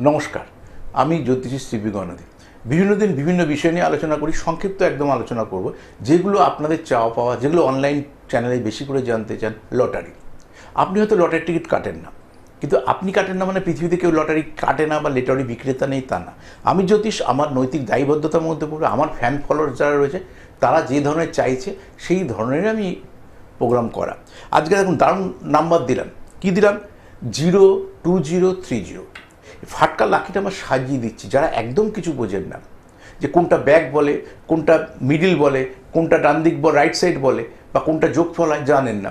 নমস্কার, আমি জ্যোতিষী শ্রী গণদী। বিভিন্ন দিন বিভিন্ন বিষয় নিয়ে আলোচনা করি, সংক্ষিপ্ত একদম আলোচনা করব, যেগুলো আপনাদের চাওয়া পাওয়া, যেগুলো অনলাইন চ্যানেলে বেশি করে জানতে চান। লটারি। আপনি হয়তো লটারির টিকিট কাটেন না, কিন্তু আপনি কাটেন না মানে পৃথিবীতে কেউ লটারি কাটে না বা লটারি বিক্রেতা নেই তা না। আমি জ্যোতিষ আমার নৈতিক দায়বদ্ধতার মধ্যে পড়ে আমার ফ্যান ফলোয়ার যারা রয়েছে তারা যে ধরনের চাইছে সেই ধরনের আমি প্রোগ্রাম করা। আজকে দেখুন দারুণ নাম্বার দিলাম। কি দিলাম? 02030। ফাটকা লাকিটা আমরা সাজিয়ে দিচ্ছি যারা একদম কিছু বোঝেন না, যে কোনটা ব্যাক বলে, কোনটা মিডিল বলে, কোনটা ডান দিক বলে, রাইট সাইড বলে, বা কোনটা যোগফল হয় জানেন না।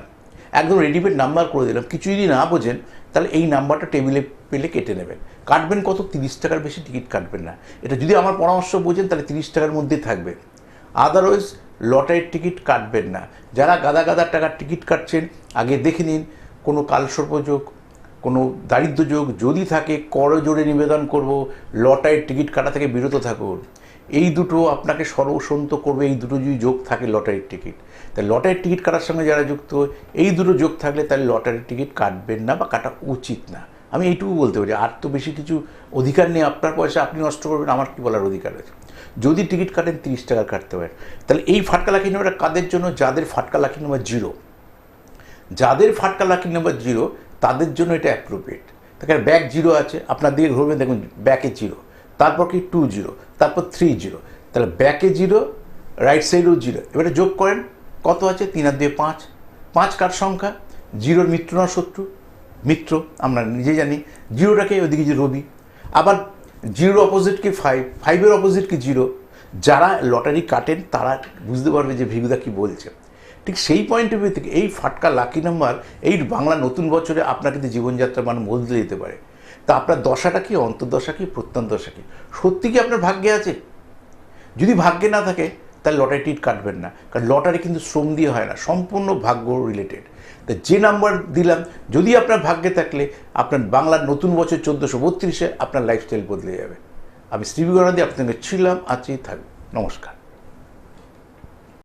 একদম রেডিমেড নাম্বার করে দিলাম। কিছু যদি না বোঝেন তাহলে এই নাম্বারটা টেবিলে পেলে কেটে নেবেন। কাটবেন কত? 30 টাকার বেশি টিকিট কাটবেন না। এটা যদি আমার পরামর্শ বোঝেন তাহলে 30 টাকার মধ্যে থাকবে। আদারওয়াইজ লটারির টিকিট কাটবেন না। যারা গাদা গাদা টাকার টিকিট কাটছেন আগে দেখে নিন কোনো কালসর্পযোগ, কোনো দারিদ্র যোগ যদি থাকে করজোড়ে নিবেদন করব লটারির টিকিট কাটা থেকে বিরত থাকুন। এই দুটো আপনাকে সর্বসন্ত করবে। এই দুটো যদি যোগ থাকে লটারির টিকিট, তাই লটারির টিকিট কাটার সঙ্গে যারা যুক্ত এই দুটো যোগ থাকলে তাহলে লটারির টিকিট কাটবেন না বা কাটা উচিত না। আমি এইটুকু বলতে পারি। আর তো বেশি কিছু অধিকার নেই। আপনার পয়সা আপনি নষ্ট করবেন, আমার কি বলার অধিকার আছে? যদি টিকিট কাটেন 30 টাকা কাটতে পারেন। তাহলে এই ফাটকা লাকি নাম্বারটা কাদের জন্য? যাদের ফাটকা লাকি নাম্বার 0। যাদের ফাটকা লাকি নাম্বার 0 তাদের জন্য এটা অ্যাপ্রোপ্রিয়েট। তাকে ব্যাক 0 আছে, আপনার দিকে ঘুরবেন দেখুন ব্যাকে 0, তারপর কি 20, তারপর 30। তাহলে ব্যাকে 0, রাইট সাইডেও 0। এবারে যোগ করেন কত আছে? 3 আর 2 5। 5 কার সংখ্যা? 0 মিত্র না শত্রু? মিত্র, আমরা নিজে জানি। 0টাকে ওদিকে যে রবি। আবার 0 অপোজিট কি 5, 5-এর অপোজিট কি 0। যারা লটারি কাটেন তারা বুঝতে পারবে যে ভিগুদা কি বলছে। ঠিক সেই পয়েন্ট অফ ভিউ থেকে এই ফাটকা লাকি নাম্বার এই বাংলা নতুন বছরে আপনার কিন্তু জীবনযাত্রার মান বদলে যেতে পারে। তা আপনার দশাটা কি, অন্তর্দশা কি, প্রত্যন্তদশা কি, সত্যি কি আপনার ভাগ্যে আছে? যদি ভাগ্যে না থাকে তাহলে লটারি টিকিট কাটবেন না, কারণ লটারি কিন্তু শ্রম দিয়ে হয় না, সম্পূর্ণ ভাগ্য রিলেটেড। তা যে নাম্বার দিলাম যদি আপনার ভাগ্যে থাকলে আপনার বাংলার নতুন বছর 1432-এ আপনার লাইফস্টাইল বদলে যাবে। আমি শ্রী গণদী আপনাদের ছিলাম, আছি, থাকবো। নমস্কার।